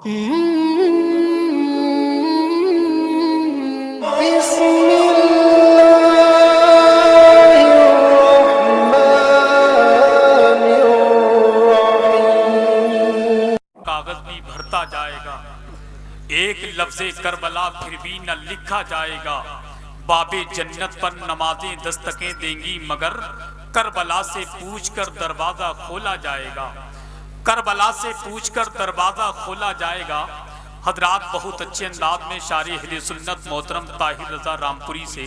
کاغذ بھی بھرتا جائے گا، ایک لفظ کربلا پھر بھی نہ لکھا جائے گا۔ باب جنت پر نمازیں دستکیں دیں گی، مگر کربلا سے پوچھ کر دروازہ کھولا جائے گا۔ کربلا سے پوچھ کر دروازہ کھولا جائے گا۔ حضرات بہت اچھے انداز میں شارح اہل سنت محترم طاہر رضا رامپوری سے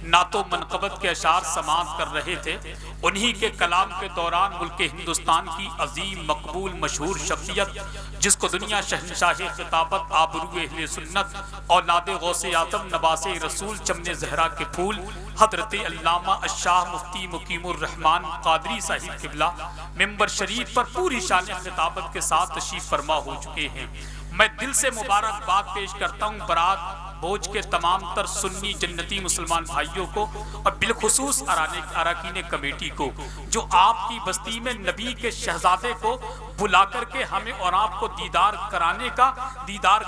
نعت و منقبت کے اشعار سماعت کر رہے تھے۔ انہی کے کلام کے دوران ملک ہندوستان کی عظیم مقبول مشہور شخصیت، جس کو دنیا شہنشاہ خطابت آبرو اہل سنت اولاد غوث اعظم نواس رسول چمن زہرا کے پھول حضرت علامہ الشاہ مفتی مقیم الرحمن قادری صاحب قبلہ ممبر شریف پر پوری شان خطابت کے ساتھ تشریف فرما ہو چکے ہیں۔ میں دل سے مبارکباد پیش کرتا ہوں برات بوجھ کے تمام تر سنی جنتی مسلمان بھائیوں کو، اور بالخصوص اراکین کمیٹی کو، جو آپ کی بستی میں نبی کے شہزادے کو بلا کر کے ہمیں اور آپ کو دیدار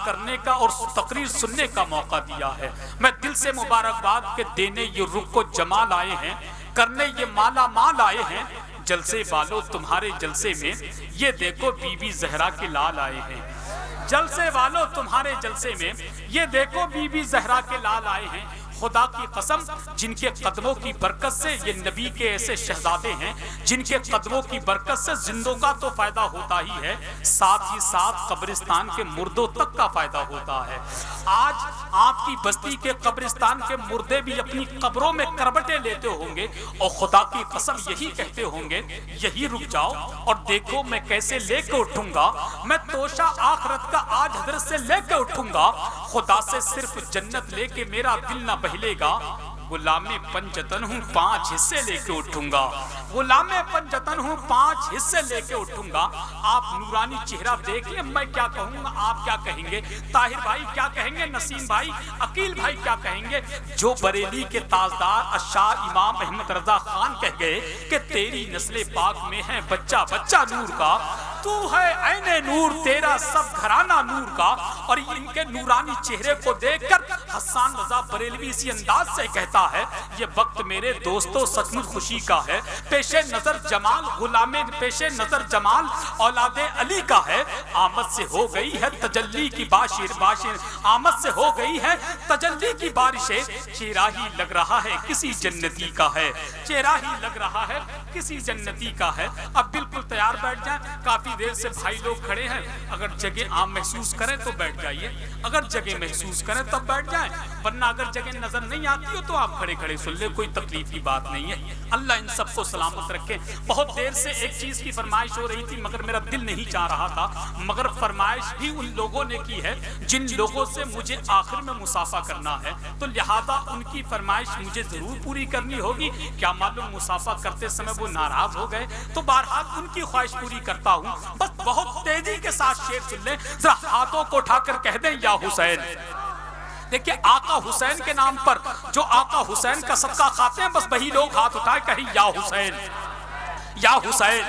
کرنے کا اور تقریر سننے کا موقع دیا ہے۔ میں دل سے مبارکباد کے دینے یہ رخ کو جمال آئے ہیں، کرنے یہ مالا مال آئے ہیں۔ جلسے والو تمہارے جلسے میں یہ دیکھو بی بی زہرا کے لال آئے ہیں۔ جلسے والو تمہارے جلسے میں یہ دیکھو بی بی زہرا کے لال آئے ہیں۔ خدا کی قسم جن کے قدموں کی برکت سے یہ نبی کے ایسے شہزادے ہیں، جن کے قدموں کی برکت سے زندوں کا تو فائدہ ہوتا ہی ہے، ساتھ ہی ساتھ قبرستان کے مردوں تک کا فائدہ ہوتا ہے۔ آج آپ کی بستی کے قبرستان کے مردے بھی اپنی قبروں میں کربٹیں لیتے ہوں گے اور خدا کی قسم یہی کہتے ہوں گے، یہی رک جاؤ اور دیکھو میں کیسے لے کے اٹھوں گا، میں توشہ آخرت کا آج حضرت سے لے کے اٹھوں گا، خدا سے صرف جنت لے کے میرا دل نہ بہلے گا۔ غلام پنجتن ہوں 5 حصے لے کے اٹھوں گا، غلام پنجتن ہوں 5 حصے لے کے اٹھوں گا۔ آپ نورانی چہرہ دیکھ لیں، میں کیا کہوں گا، آپ کیا کہیں گے، طاہر بھائی کیا کہیں گے، نسیم بھائی، عقیل بھائی کیا کہیں گے۔ جو بریلی کے تاجدار اشاہ امام احمد رضا خان کہہ گئے کہ تیری نسل پاک میں ہے بچہ بچہ نور کا، تو ہے عین نور تیرا سب گھرانہ نور کا۔ اور ان کے نورانی چہرے کو دیکھ کر حسان رضا بریلوی اسی انداز سے کہتا ہے، یہ وقت میرے دوستو سچ مچ خوشی کا ہے، پیش نظر جمال غلام پیش نظر جمال اولاد علی کا ہے، آمد سے ہو گئی ہے تجلی کی آمد سے ہو گئی ہے تجلی کی بارشیں، چہرہ ہی لگ رہا ہے کسی جنتی کا ہے، چہرہ ہی لگ رہا ہے کسی جنتی کا ہے۔ اب بالکل تیار بیٹھ جائیں، کافی دیر سے بھائی لوگ کھڑے ہیں، اگر جگہ آپ محسوس کریں تو بیٹھ جائیے، اگر جگہ محسوس کریں تب بیٹھ جائیں، ورنہ اگر جگہ نظر نہیں آتی ہو تو آپ کھڑے کھڑے سن لیں، کوئی تکلیف کی بات نہیں ہے۔ اللہ ان سب کو سلامت رکھے۔ بہت دیر سے ایک چیز کی فرمائش ہو رہی تھی مگر میرا دل نہیں چاہ رہا تھا، مگر فرمائش بھی ان لوگوں نے کی ہے جن لوگوں سے مجھے آخر میں مصافحہ کرنا ہے، تو لہذا ان کی فرمائش مجھے ضرور پوری کرنی ہوگی۔ کیا معلوم مصافحہ کرتے سمے وہ ناراض ہو گئے، تو بہرحال ان کی خواہش پوری کرتا ہوں۔ بس بہت تیزی کے ساتھ شعر سن لیں، ذرا ہاتھوں کو اٹھا کر کہہ دیں یا حسین۔ دیکھیں آقا حسین کے نام پر جو آقا حسین کا صدقہ کھاتے ہیں، بس وہی لوگ ہاتھ اٹھائے کہیں یا حسین یا حسین۔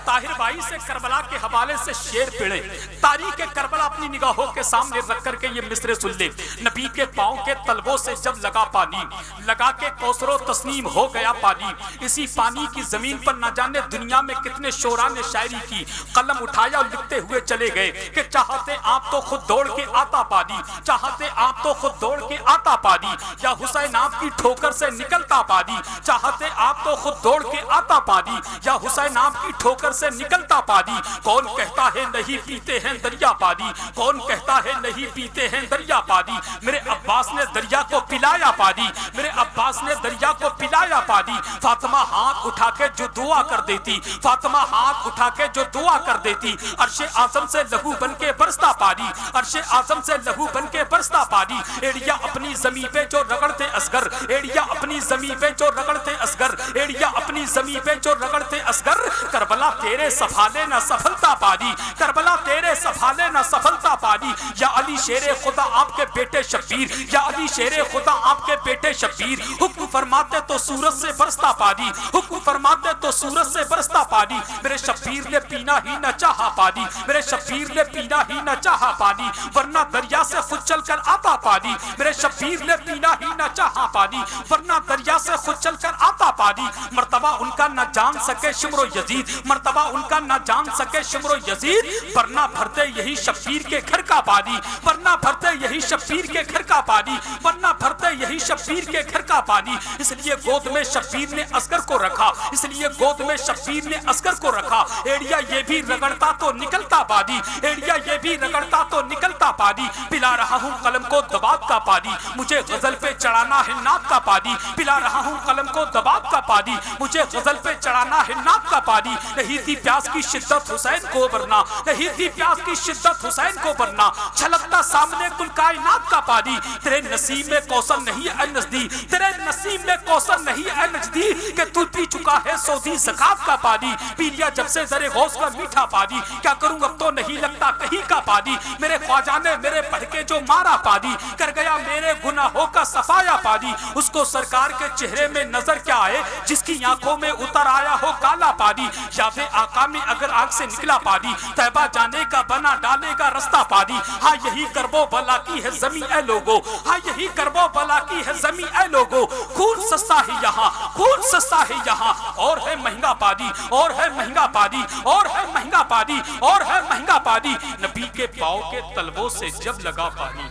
طاہر بھائی سے کربلا کے حوالے سے شعر پڑھے، تاریخ کربلا اپنی نگاہوں کے سامنے رکھ کر کے یہ مصرع سن لے۔ نبی کے پاؤں کے تلووں سے جب لگا پانی، لگا کے کوثر و تسنیم ہو گیا پانی، اسی پانی کی زمین پر نہ جانے دنیا میں کتنے شعراء نے شاعری کی، قلم اٹھایا اور لکھتے ہوئے چلے گئے کہ چاہتے آپ تو خود دوڑ کے آتا پانی، چاہتے آپ تو خود دوڑ کے آتا پانی، یا حسین آپ کی ٹھوکر سے نکلتا پانی، چاہتے آپ تو خود دوڑ کے آتا پانی، یا حسین آپ کی ٹھوکر سے نکلتا پانی۔ کون کہتا ہے نہیں پیتے ہیں دریا پانی، کون کہتا ہے نہیں پیتے ہیں دریا پانی، میرے عباس نے دریا کو پلایا پانی، میرے عباس نے دریا کو پلایا پانی۔ فاطمہ ہاتھ اٹھا کے جو دعا کر دیتی، فاطمہ ہاتھ اٹھا کے جو دعا کر دیتی، عرش اعظم سے لہو بن کے برستا پانی، عرش اعظم سے لہو بن کے برستا پانی۔ ایڑیا اپنی زمین پہ جو رگڑتے اصغر، ایڑیا اپنی زمین پہ جو رگڑتے اصغر، ایڑیا اپنی زمین پہ جو رگڑتے اصغر، کربلا تیرے سفالے نہ سفلتا پانی، کربلا تیرے سفالے نہ سفلتا پانی۔ یا علی شیر خدا آپ کے بیٹے شبیر، یا علی شیر خدا آپ کے بیٹے شبیر، حکم فرماتے تو سورج سے برستا پانی، حکم فرماتے تو سورج سے برستا پانی، میرے شبیر نے پینا ہی نہ چاہا پانی، میرے شبیر نے پینا ہی نہ چاہا پانی، ورنہ دریا سے خود چل کر آتا پانی، میرے شبیر نے پینا ہی نہ چاہا پانی، ورنہ دریا سے خود چل کر آتا پانی، مرتبہ ان کا نہ جان سکے شمر و یزید، مرتبہ ان کا نہ جان سکے شمر و یزید، ورنہ بھرتے یہی شبیر کے گھر کا پانی، ورنہ بھرتے یہی شبیر کے گھر کا پانی، ورنہ بھرتے یہی شبیر کے گھر کا پانی، اس لیے گود میں شبیر نے اصغر کو رکھا، اس لیے گود میں شبیر نے اصغر کو رکھا، ایڑیا یہ بھی رگڑتا تو نکلتا پانی، ایڑیا یہ بھی رگڑتا تو نکلتا پانی، پلا رہا ہوں قلم کو دباغ کا پانی، مجھے غزل پہ چڑھانا ہے ناک کا پانی، پلا رہا ہوں قلم کو دباغ کا پانی، مجھے غزل پہ چڑھانا ہے ناک کا پانی، نہیں تھی پیاس کی شدت حسین کو برنا، نہیں تھی پیاس کی شدت حسین کو برنا، چھلکتا سامنے کل کائنات کا پانی، تیرے نصیب میں کوثر نہیں اے نزدی، تیرے نصیب میں کوثر نہیں اے نجدی، کہ تو پی چکا ہے سودی زکات کا پانی، پی لیا جب سے زر غوث کا میٹھا پانی، کیا کروں اب تو نہیں لگتا کہیں کا پانی، میرے خواجہ نے میرے پڑھ کے جو مارا پانی، کر گیا میرے گناہوں کا صفایا پانی، اس کو سرکار کے چہرے میں نظر کیا آئے جس کی آنکھوں میں اتر آیا ہو کالا پانی، یاد آقا میں اگر آنکھ سے نکلا پانی، طیبہ جانے کا بنا ڈالے گا رستہ پانی، ہاں یہی کرب و بلا کی ہے زمین اے لوگو، ہاں یہی کرب و بلا کی ہے زمین اے لوگو، خون سستا ہے یہاں، خون سستا ہے یہاں، اور ہے مہنگا پانی، اور ہے مہنگا پانی، اور ہے مہنگا پانی، اور ہے مہنگا پانی، نبی کے پاؤں کے تلووں سے جب لگا پانی،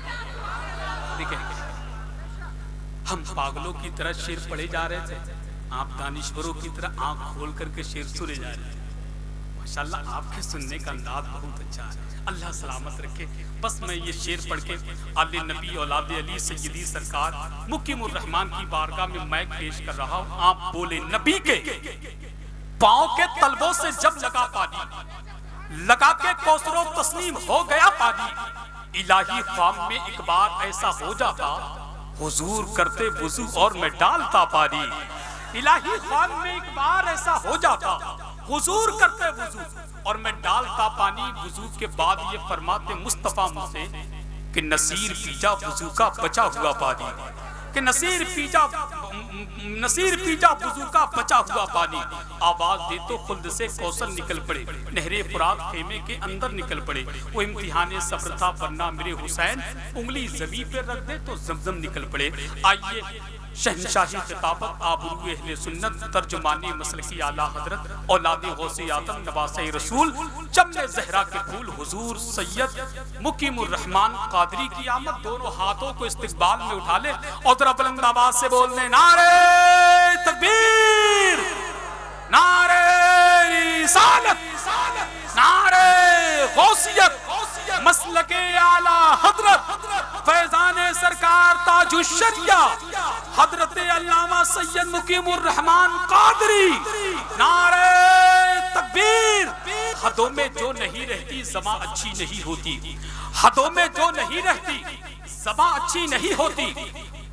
دیکھیں ہم پاگلوں کی طرح شعر پڑھے جا رہے تھے، آپ دانشوروں کی طرح آنکھ کھول کر کے شعر سنے جا رہے تھے، ماشاءاللہ آپ کے سننے کا انداز بہت اچھا ہے، اللہ سلامت رکھے۔ بس میں یہ شعر پڑھ کے آل نبی اولاد علی سیدی سرکار مقیم الرحمان کی بارگاہ میں میں پیش کر رہا ہوں، آپ بولے نبی کے پاؤں کے تلووں سے جب لگا پانی، لگا کے کوثر و تسنیم ہو گیا پانی، الہی خواب میں ایک بار ایسا ہو جاتا، حضور کرتے وضو اور میں ڈالتا پانی، الہی خواب میں ایک بار ایسا ہو جاتا، حضور کرتے وضو اور میں ڈالتا پانی، وضو کے بعد یہ فرماتے مصطفیٰ مجھ سے کہ نصیر پیجا وضو کا بچا ہوا پانی، کہ نصیر پیجا وضو کا بچا ہوا پانی، آواز دے تو خلد سے کوثر نکل پڑے، نہر فرات خیمے کے اندر نکل پڑے، وہ امتحان صبر تھا ورنہ میرے حسین انگلی زمین پہ رکھ دے تو زمزم نکل پڑے۔ آئیے شہنشاہی خطابت آبرو اہل سنت ترجمانی مسلکی اعلیٰ حضرت اولاد غوث اعظم نواسہ رسول چمن زہرا کے پھول حضور سید مقیم الرحمان قادری کی آمد، دونوں ہاتھوں کو استقبال میں اٹھا لے اور ذرا بلند آواز سے بولنے نعرہ تکبیر، نعرہ رسالت، نعرہ غوثیت، مسلک اعلیٰ حضرت فیضان سرکار تاج الشریعہ حضرت علامہ سید مقیم الرحمان قادری، نعرہ تکبیر۔ حدوں میں جو نہیں رہتی زباں اچھی نہیں ہوتی، حدوں میں جو نہیں رہتی زباں اچھی نہیں ہوتی،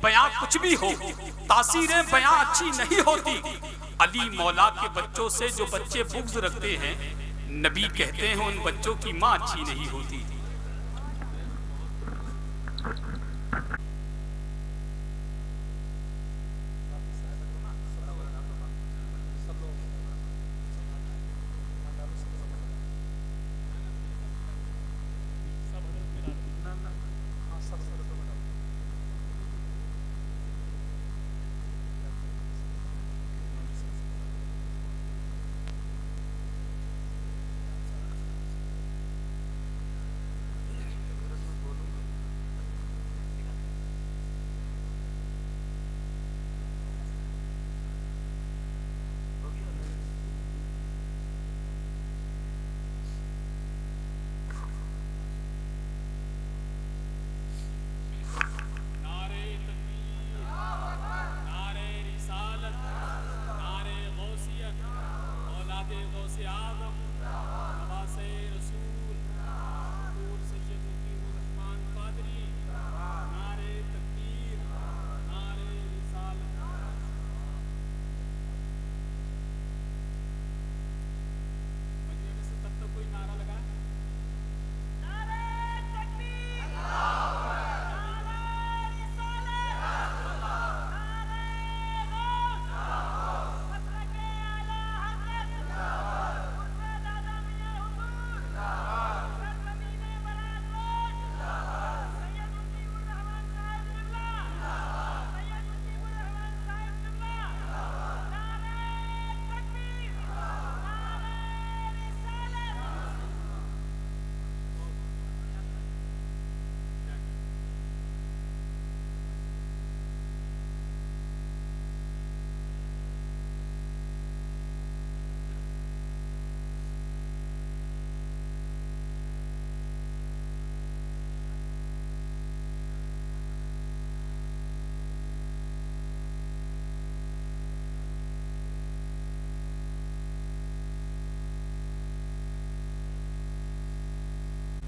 بیاں کچھ بھی ہو تاثیریں بیاں اچھی نہیں ہوتی، علی مولا کے بچوں سے جو بچے بغض رکھتے ہیں، نبی کہتے ہیں ان بچوں کی ماں اچھی نہیں ہوتی۔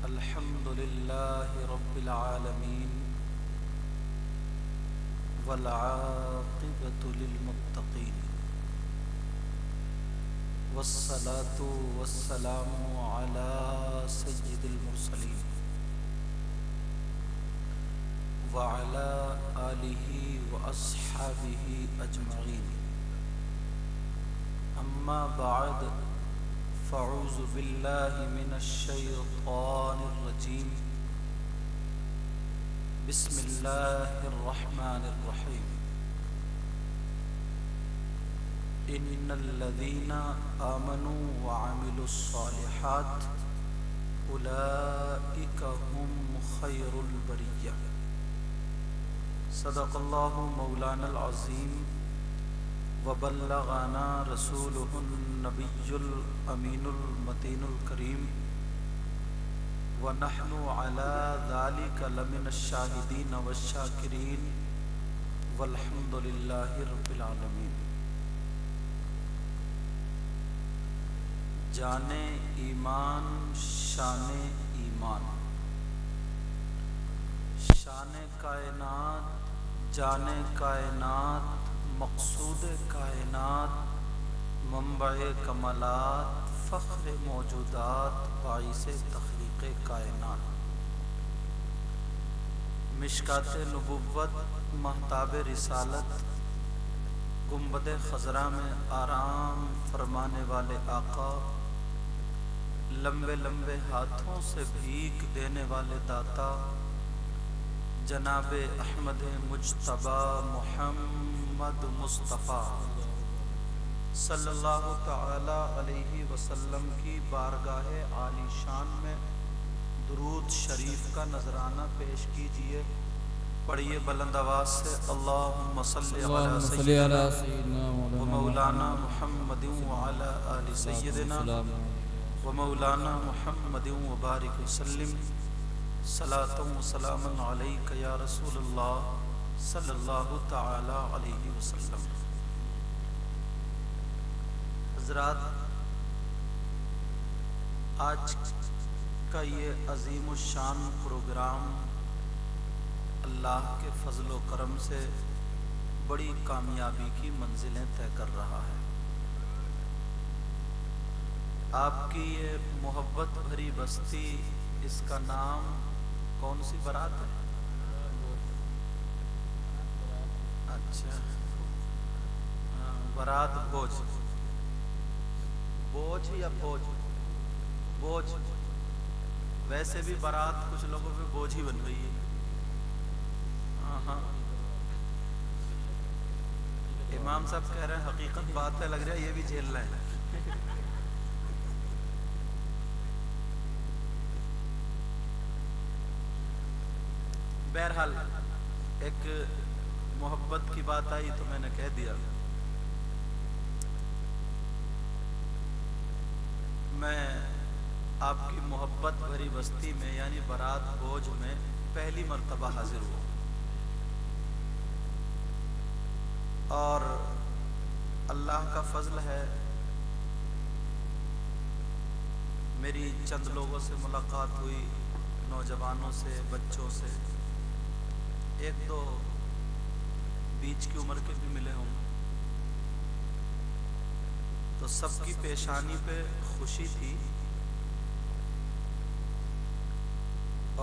الحمد لله رب العالمين والعاقبة للمتقين والصلاة والسلام على سيد المرسلين وعلى آله وأصحابه أجمعين. أما بعد فأعوذ بالله من الشيطان الرجيم. بسم الله الرحمن الرحيم. إن الذين آمنوا وعملوا الصالحات أولئك هم خير البرية. صدق الله مولانا العظيم وبلغنا رسوله النبي الأمين المتين الكريم ونحن على ذلك لمن الشاهدين والشاكرين والحمد لله رب العالمين. جانے ایمان شان ایمان، شان کائنات جانے کائنات مقصود کائنات منبع کمالات فخر موجودات باعث تخلیق کائنات، مشکات نبوت مہتاب رسالت، گنبد خضرا میں آرام فرمانے والے آقا، لمبے لمبے ہاتھوں سے بھیک دینے والے داتا جناب احمد مجتبی محمد مصطفیٰ صلی اللہ تعالی علیہ وسلم کی بارگاہ عالی شان میں درود شریف کا نذرانہ پیش کیجئے. پڑھیے بلند آواز سے اللہم صلی علی سیدنا و مولانا محمد وعلی آل سیدنا و مولانا محمد وبارک وسلم. صلاۃ و سلام علیک یا رسول اللہ صلی اللہ تعالی علیہ وسلم. حضرات، آج کا یہ عظیم الشان پروگرام اللہ کے فضل و کرم سے بڑی کامیابی کی منزلیں طے کر رہا ہے. آپ کی یہ محبت بھری بستی، اس کا نام کون سی برات ہے؟ اچھا، برات بوجھ. بوجھ یا بوجھ؟ بوجھ. ویسے بھی برات کچھ لوگوں پہ بوجھ ہی بن گئی ہے. ہاں، امام صاحب کہہ رہے ہیں حقیقت بات ہے، لگ رہا ہے یہ بھی جھیل رہے ہیں. بہرحال ایک محبت کی بات آئی تو میں نے کہہ دیا. میں آپ کی محبت بھری بستی میں یعنی برات بوجھ میں پہلی مرتبہ حاضر ہوا، اور اللہ کا فضل ہے میری چند لوگوں سے ملاقات ہوئی، نوجوانوں سے، بچوں سے، ایک دو بیچ کی عمر کے بھی ملے ہوں، تو سب کی پیشانی پہ خوشی تھی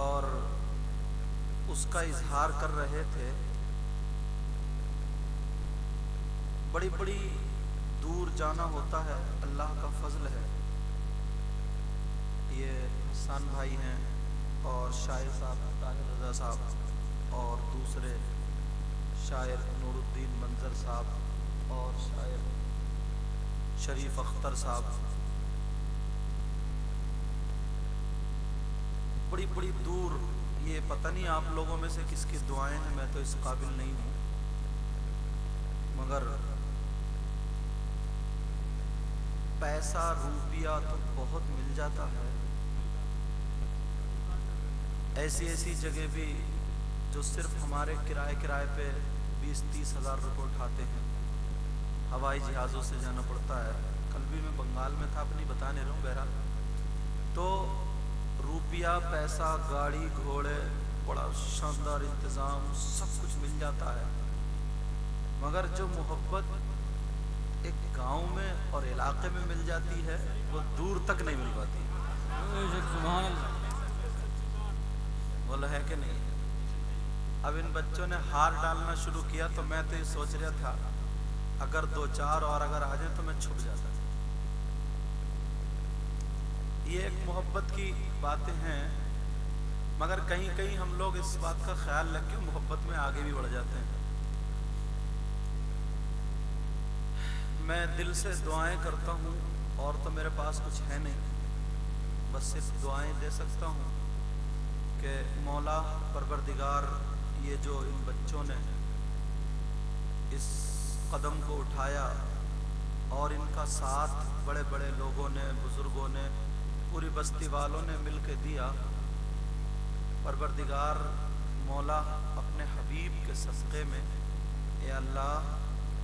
اور اس کا اظہار کر رہے تھے. بڑی بڑی دور جانا ہوتا ہے، اللہ کا فضل ہے. یہ حسان بھائی ہیں اور شاعر صاحب طاہر رضا صاحب اور دوسرے شاعر نور الدین منظر صاحب اور شاعر شریف اختر صاحب. بڑی بڑی دور، یہ پتہ نہیں آپ لوگوں میں سے کس کی دعائیں ہیں، میں تو اس قابل نہیں ہوں، مگر پیسہ روپیہ تو بہت مل جاتا ہے. ایسی جگہ بھی جو صرف ہمارے کرائے پہ 20-30 ہزار روپے اٹھاتے ہیں، ہوائی جہازوں سے جانا پڑتا ہے. کل بھی میں بنگال میں تھا، اپنی بتانے رہا ہوں. بہرحال تو روپیہ پیسہ گاڑی گھوڑے بڑا شاندار انتظام سب کچھ مل جاتا ہے، مگر جو محبت ایک گاؤں میں اور علاقے میں مل جاتی ہے وہ دور تک نہیں مل پاتی۔ سبحان اللہ۔ بولا ہے کہ نہیں؟ اب ان بچوں نے ہار ڈالنا شروع کیا تو میں تو یہ سوچ رہا تھا اگر دو چار اور اگر آ جائیں تو میں چھپ جاتا۔ یہ ایک محبت کی باتیں ہیں، مگر کہیں کہیں ہم لوگ اس بات کا خیال رکھ کے محبت میں آگے بھی بڑھ جاتے ہیں۔ میں دل سے دعائیں کرتا ہوں اور تو میرے پاس کچھ ہے نہیں، بس صرف دعائیں دے سکتا ہوں کہ مولا پروردگار یہ جو ان بچوں نے اس قدم کو اٹھایا اور ان کا ساتھ بڑے بڑے لوگوں نے، بزرگوں نے، پوری بستی والوں نے مل کے دیا، پروردگار مولا اپنے حبیب کے صدقے میں اے اللہ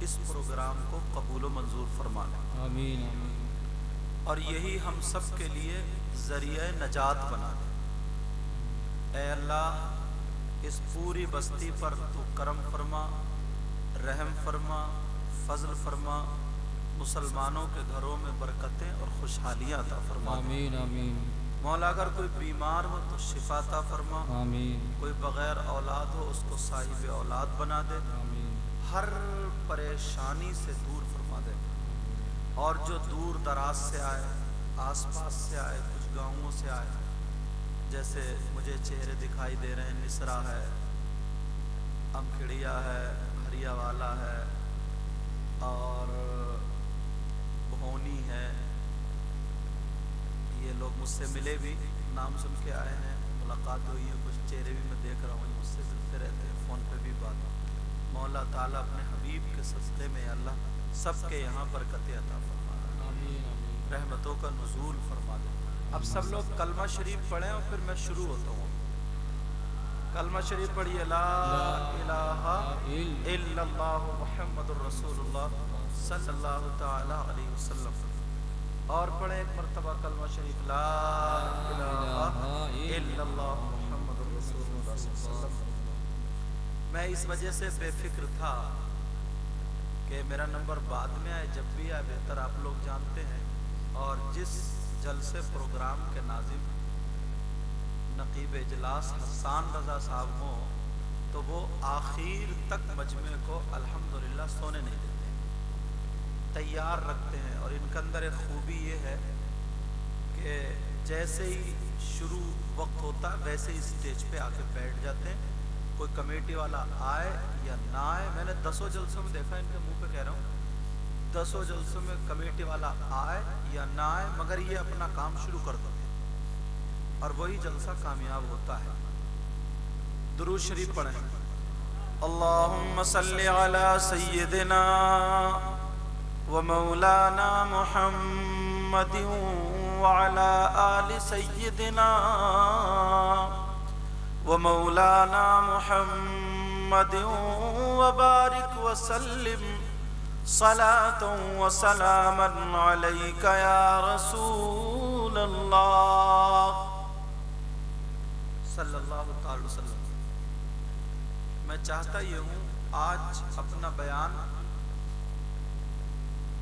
اس پروگرام کو قبول و منظور فرما لے، آمین آمین۔ اور یہی ہم سب کے لیے ذریعہ نجات بنا دے۔ اے اللہ اس پوری بستی پر تو کرم فرما، رحم فرما، فضل فرما، مسلمانوں کے گھروں میں برکتیں اور خوشحالیاں عطا فرما دے۔ آمین آمین مولا اگر کوئی بیمار ہو تو شفا عطا فرما، آمین کوئی بغیر اولاد ہو اس کو صاحب اولاد بنا دے، آمین ہر پریشانی سے دور فرما دے، اور جو دور دراز سے آئے، آس پاس سے آئے، کچھ گاؤں سے آئے، جیسے مجھے چہرے دکھائی دے رہے ہیں، نسرا ہے، امکھڑیا ہے، ہریا والا ہے اور بھونی ہے، یہ لوگ مجھ سے ملے بھی، نام سن کے آئے ہیں، ملاقات ہوئی ہے، کچھ چہرے بھی میں دیکھ رہا ہوں مجھ سے ملتے رہتے ہیں، فون پہ بھی بات۔ مولا تعالیٰ اپنے حبیب کے صدقے میں اللہ سب کے یہاں برکتیں عطا فرما دے، آمین آمین۔ رحمتوں کا نزول فرما دے۔ اب سب لوگ کلمہ شریف پڑھیں اور پھر میں شروع ہوتا ہوں۔ کلمہ شریف پڑھیے، لا الہ الا اللہ محمد الرسول اللہ صلی اللہ تعالی علیہ وسلم، اور پڑھیں ایک مرتبہ کلمہ شریف، لا الہ الا اللہ محمد الرسول اللہ صلی اللہ علیہ وسلم۔ میں اس وجہ سے بے فکر تھا کہ میرا نمبر بعد میں آئے، جب بھی آئے بہتر، آپ لوگ جانتے ہیں، اور جس جلسے پروگرام کے ناظم نقیب اجلاس حسان رضا صاحب ہوں تو وہ آخر تک مجمع کو الحمدللہ سونے نہیں دیتے، تیار رکھتے ہیں، اور ان کے اندر ایک خوبی یہ ہے کہ جیسے ہی شروع وقت ہوتا ہے ویسے ہی اسٹیج پہ آ کے بیٹھ جاتے ہیں، کوئی کمیٹی والا آئے یا نہ آئے۔ میں نے 10 جلسوں میں دیکھا، ان کے منہ پہ کہہ رہا ہوں، 10 جلسوں میں کمیٹی والا آئے یا نہ آئے، مگر یہ اپنا کام شروع کر دیتے ہیں اور وہی جلسہ کامیاب ہوتا ہے۔ درود شریف پڑھیں، اللہم صلی علی سیدنا و مولانا محمد وعلی آل سیدنا و مولانا محمد وبارک وسلم صلاۃ و سلاما علیک یا رسول اللہ صلی اللہ تعالی وسلم۔ میں چاہتا یہ ہوں آج اپنا بیان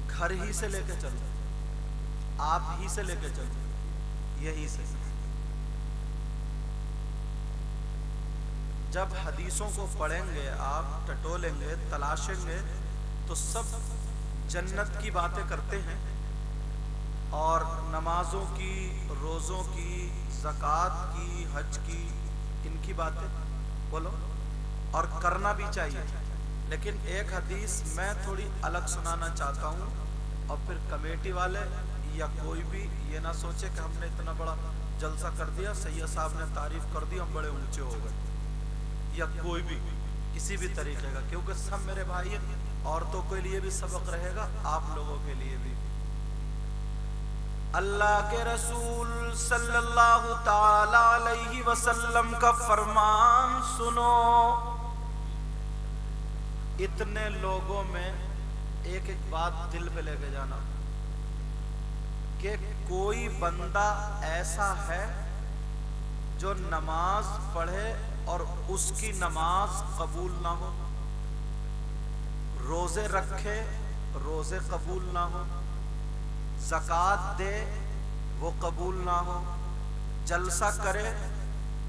گھر ہی سے لے کے چلوں، آپ ہی سے لے کے چلوں، یہی سے۔ جب حدیثوں کو پڑھیں گے، آپ ٹٹولیں گے، تلاشیں گے، تو سب جنت کی باتیں کرتے ہیں، اور نمازوں کی، روزوں کی، زکوٰۃ کی، حج کی، ان کی باتیں بولو، اور کرنا بھی چاہیے۔ لیکن ایک حدیث میں تھوڑی الگ سنانا چاہتا ہوں، اور پھر کمیٹی والے یا کوئی بھی یہ نہ سوچے کہ ہم نے اتنا بڑا جلسہ کر دیا، سید صاحب نے تعریف کر دی، ہم بڑے اونچے ہو گئے، یا کوئی بھی کسی بھی طریقے کا، کیونکہ سب میرے بھائی ہیں، عورتوں کے لیے بھی سبق رہے گا، آپ لوگوں کے لیے بھی۔ اللہ کے رسول صلی اللہ تعالی علیہ وسلم کا فرمان سنو۔ اتنے لوگوں میں ایک ایک بات دل پہ لے کے جانا کہ کوئی بندہ ایسا ہے جو نماز پڑھے اور اس کی نماز قبول نہ ہو، روزے رکھے روزے قبول نہ ہو، زکوٰۃ دے وہ قبول نہ ہو، جلسہ کرے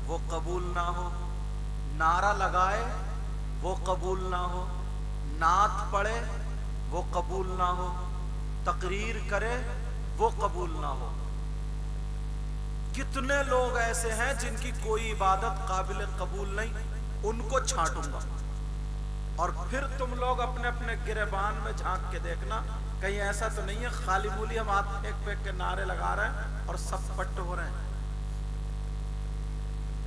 وہ قبول نہ ہو، نعرہ لگائے وہ قبول نہ ہو، نعت پڑھے وہ قبول نہ ہو، تقریر کرے وہ قبول نہ ہو۔ کتنے لوگ ایسے ہیں جن کی کوئی عبادت قابل قبول نہیں، ان کو چھانٹوں گا۔ اور پھر تم لوگ اپنے اپنے گریبان میں جھانک کے دیکھنا، کہیں ایسا تو نہیں ہے خالی مولی ہم ہاتھ پھینک پھینک کے نعرے لگا رہے ہیں اور سب پٹ ہو رہے ہیں؟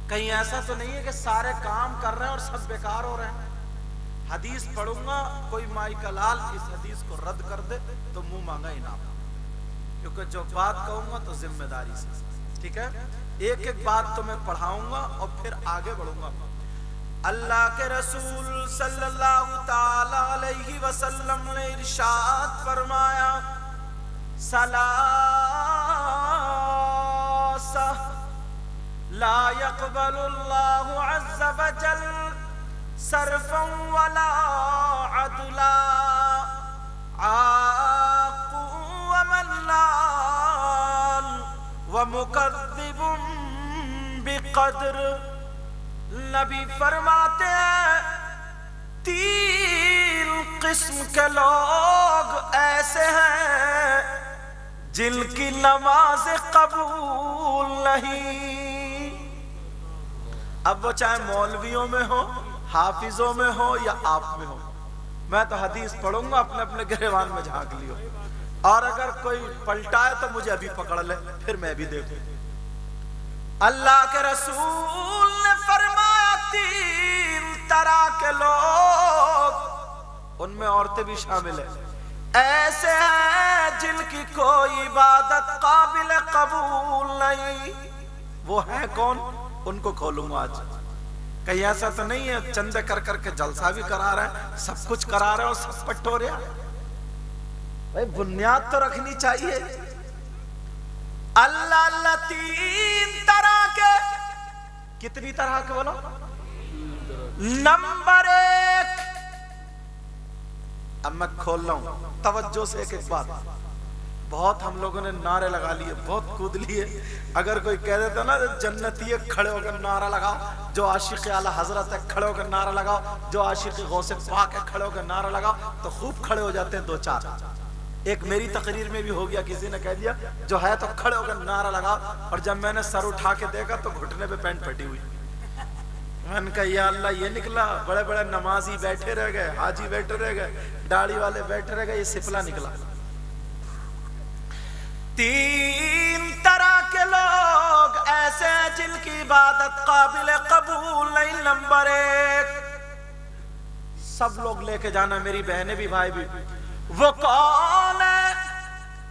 کہیں ایسا تو نہیں ہے کہ سارے کام کر رہے ہیں اور سب بیکار ہو رہے ہیں؟ حدیث پڑھوں گا، کوئی مائی کا لال اس حدیث کو رد کر دے تو منہ مانگا انعام، کیونکہ جو بات کہوں گا تو ذمہ داری سے، ٹھیک ہے؟ ایک ایک بات تو میں پڑھاؤں گا اور پھر آگے بڑھوں گا۔ اللہ کے رسول صلی اللہ تعالی علیہ وسلم نے ارشاد فرمایا، ثلاثہ لا يقبل اللہ عز وجل صرفا ولا عدلا، عاق وملال ومکذب بقدر۔ نبی فرماتے ہیں تین قسم کے لوگ ایسے ہیں جن کی نماز قبول نہیں۔ اب وہ چاہے مولویوں میں ہو، حافظوں میں ہو یا آپ میں ہو، میں تو حدیث پڑھوں گا، اپنے اپنے گریبان میں جھانک لیو، اور اگر کوئی پلٹائے تو مجھے ابھی پکڑ لے، پھر میں بھی دیکھوں۔ اللہ کے رسول نے فرمایا تین طرح کے لوگ، ان میں عورتیں بھی شامل ہیں، ایسے ہیں جن کی کوئی عبادت قابل قبول نہیں۔ وہ ہیں کون؟ ان کو کھولوں گا آج۔ کہیں ایسا تو نہیں ہے چندے کر کر کے جلسہ بھی کرا رہے ہیں، سب کچھ کرا رہے ہیں اور سب پٹ ہو رہے ہیں؟ بھائی بنیاد تو رکھنی چاہیے۔ اللہ اللہ تین طرح کے، کتنی طرح کے بولو؟ نمبر ایک، اب میں کھول رہا ہوں توجہ سے ایک ایک بات۔ بہت ہم لوگوں نے نعرے لگا لیے، بہت کود لیے۔ اگر کوئی کہہ دیتا نا جنتی ہے کھڑے ہو کر نعرہ لگاؤ، جو عاشق اعلیٰ حضرت ہے کھڑے ہو کر نعرہ لگاؤ، جو عاشق غوث پاک ہے کھڑے ہو کر نعرہ لگاؤ، تو خوب کھڑے ہو جاتے ہیں دو چار۔ ایک میری تقریر میں بھی ہو گیا، کسی نے کہہ دیا جو ہے تو کھڑے ہو کر نعرہ لگاؤ، اور جب میں نے سر اٹھا کے دیکھا تو گھٹنے پہ پینٹ پھٹی ہوئی۔ میں نے کہا یا اللہ یہ نکلا، بڑے بڑے نمازی بیٹھے رہ گئے، حاجی بیٹھے رہ گئے، داڑھی والے بیٹھے رہ گئے، یہ سفلا نکلا۔ تین طرح کے لوگ ایسے ہیں جن کی عبادت قابل قبول نہیں۔ نمبر ایک، سب لوگ لے کے جانا، میری بہنیں بھی بھائی بھی، وہ کون ہے؟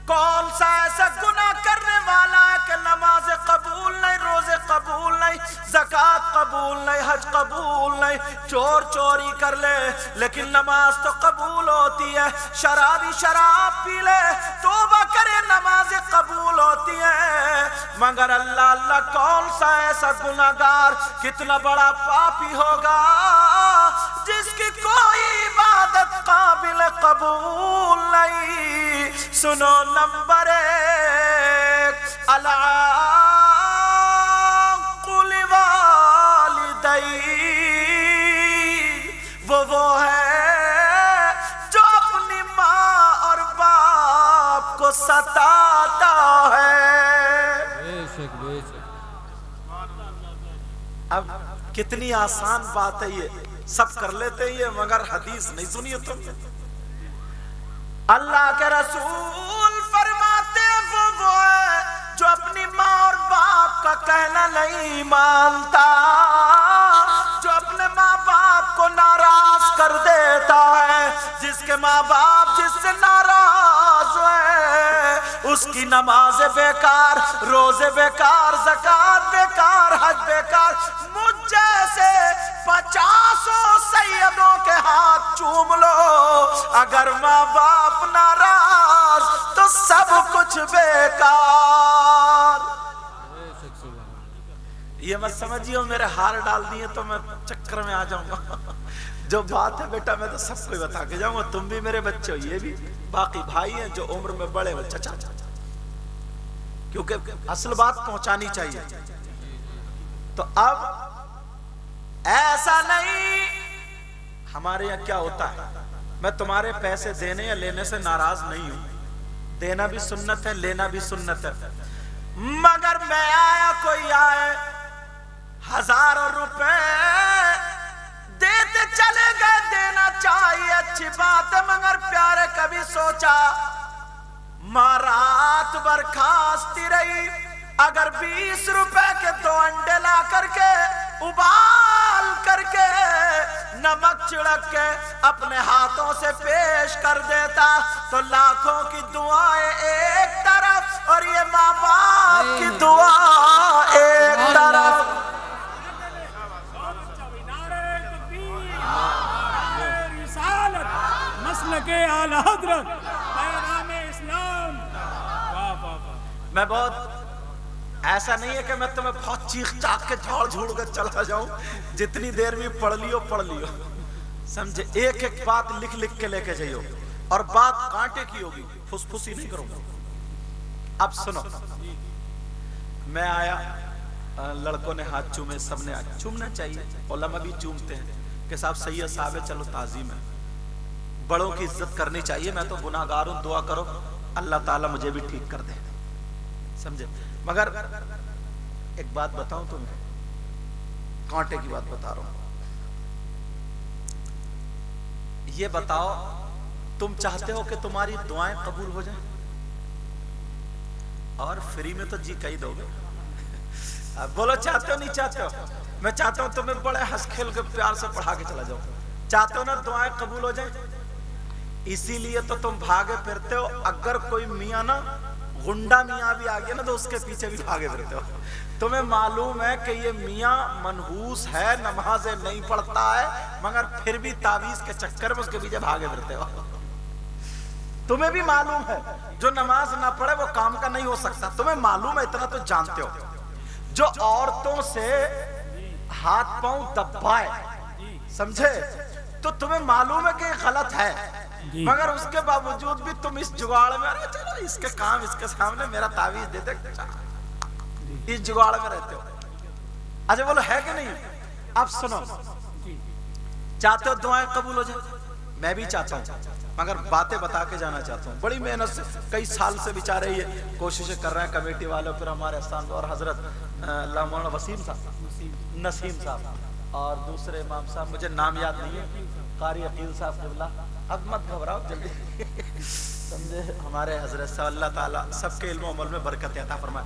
کون سا ایسا گناہ کرنے والا ہے کہ نماز قبول نہیں، روزے قبول نہیں، زکوٰۃ قبول نہیں، حج قبول نہیں، چور چوری کر لے لیکن نماز تو قبول ہوتی ہے، شرابی شراب پی لے توبہ کرے نماز قبول ہوتی ہے، مگر اللہ اللہ کون سا ایسا گناہگار، کتنا بڑا پاپی ہوگا جس کی کوئی عبادت قابل قبول نہیں۔ سنو نمبر ایک، العاق لوالدیہ، وہ ہے جو اپنی ماں اور باپ کو ستاتا ہے۔ بے شک بے شک۔ اب کتنی آسان بات ہے، یہ سب کر لیتے ہیں یہ، مگر حدیث نہیں سنی ہے تم نے۔ اللہ کے رسول فرماتے ہیں وہ ہے جو اپنی ماں اور باپ کا کہنا نہیں مانتا، جو اپنے ماں باپ کو ناراض کر دیتا ہے، جس کے ماں باپ جس سے ناراض ہوئے اس کی نماز بیکار، روزے بیکار، زکوٰۃ بیکار، حج بیکار۔ مجھ جیسے 50 سیدوں کے ہاتھ چوم لو، اگر ماں باپ ناراض تو سب کچھ بیکار۔ یہ مت سمجھیے میرے ہار ڈال دیے تو میں چکر میں آ جاؤں گا. جو بات ہے بیٹا میں تو سب کو بتا کے جاؤں گا. تم بھی میرے بچے ہو, یہ بھی باقی بھائی ہیں جو عمر میں بڑے ہو, چچا, کیونکہ اصل بات پہنچانی چاہیے. تو اب ایسا نہیں, ہمارے یہاں کیا ہوتا ہے, میں تمہارے پیسے دینے یا لینے سے ناراض نہیں ہوں, دینا بھی سنت ہے, لینا بھی سنت ہے, مگر میں آیا کوئی آئے ہزاروں روپے دیتے چلے گئے, دینا چاہیے اچھی بات ہے, مگر پیارے کبھی سوچا ماں رات برخاستی رہی, اگر 20 روپے کے 2 انڈے لا کر کے ابال کر کے نمک چھڑک کے اپنے ہاتھوں سے پیش کر دیتا تو لاکھوں کی دعائیں ایک طرف اور یہ ماں باپ کی دعا ایک طرف. مسلک اعلی حضرت پیغام اسلام. میں بہت ایسا نہیں ہے کہ میں تمہیں بہت چیخ چاک کے جھاڑ جھوڑ کر چلا جاؤں, جتنی دیر بھی پڑھ لیو سمجھے, ایک ایک بات لکھ لکھ کے لے کے جائیو, اور بات کانٹے کی ہوگی, پھسپھسی نہیں کروں گا. اب سنو, میں آیا, لڑکوں نے ہاتھ چومے, سب نے چومنا چاہیے, علماء بھی چومتے ہیں کہ صاحب صحیح ہے, صاحب ہے, چلو تعظیم ہے, بڑوں کی عزت کرنی چاہیے. میں تو گناہگار ہوں, دعا کرو اللہ تعالیٰ مجھے بھی ٹھیک کر دے, سمجھے. مگر ایک بات بتاؤں تمہیں, کانٹے کی بات بتا رہا ہوں. یہ بتاؤ تم چاہتے ہو کہ تمہاری دعائیں قبول ہو جائیں, اور فری میں تو جی کہی دو گے. بولو چاہتے ہو نہیں چاہتے ہو؟ میں چاہتا ہوں تمہیں بڑے ہنس کھیل کے پیار سے پڑھا کے چلا جاؤ. چاہتے ہو نا دعائیں قبول ہو جائیں؟ اسی لیے تو تم بھاگے پھرتے ہو. اگر کوئی میاں نا غنڈا میاں بھی آ گیا نا تو اس کے پیچھے بھی بھاگے پھرتے ہو. تمہیں معلوم ہے کہ یہ میاں منحوس ہے, نمازیں نہیں پڑھتا ہے, مگر پھر بھی تعویذ کے چکر میں اس کے پیچھے بھاگے پھرتے ہو. تمہیں بھی معلوم ہے جو نماز نہ پڑھے وہ کام کا نہیں ہو سکتا. تمہیں معلوم ہے, اتنا تو جانتے ہو. جو عورتوں سے ہاتھ پاؤں دبائے, سمجھے, تو تمہیں معلوم ہے کہ یہ غلط ہے, مگر اس کے باوجود بھی تم اس جگاڑ میں, چلو اس کے کام اس کے سامنے میرا تعویذ دیتے, اس جگاڑ میں رہتے ہو. اچھا بولو ہے کہ نہیں؟ اب سنو, چاہتے ہو دعائیں قبول ہو جائیں؟ میں بھی چاہتا ہوں, مگر باتیں بتا کے جانا چاہتا ہوں. بڑی محنت سے کئی سال سے بیچارے یہ کوششیں کر رہے ہیں کمیٹی والے, پھر ہمارے استاد اور حضرت اللہ مولانا وسیم صاحب, نسیم صاحب, اور دوسرے امام صاحب, مجھے نام یاد نہیں ہے, قاری عقیل صاحب قبلہ. اب مت گھبراؤ, جلدی سمجھے, ہمارے حضرت صلی اللہ تعالیٰ سب کے علم و عمل میں برکت عطا فرمائے.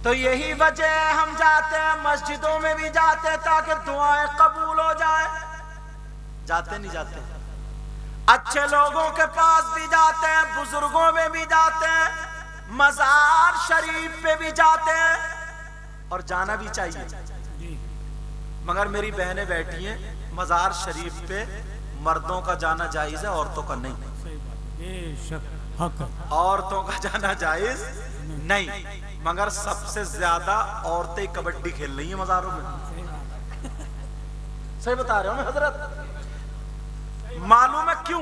تو یہی وجہ ہم جاتے ہیں, مسجدوں میں بھی جاتے تاکہ دعائیں قبول ہو جائیں. جاتے نہیں جاتے, اچھے لوگوں کے پاس بھی جاتے ہیں, بزرگوں میں بھی جاتے ہیں, مزار شریف پہ بھی جاتے ہیں, اور جانا بھی چاہیے. مگر میری بہنیں بیٹھی ہیں, مزار شریف پہ مردوں کا جانا جائز ہے, عورتوں کا نہیں. عورتوں کا جانا جائز نہیں, مگر سب سے زیادہ عورتیں کبڈی کھیل رہی ہیں مزاروں میں. صحیح بتا رہے ہوں میں حضرت؟ معلوم ہے کیوں؟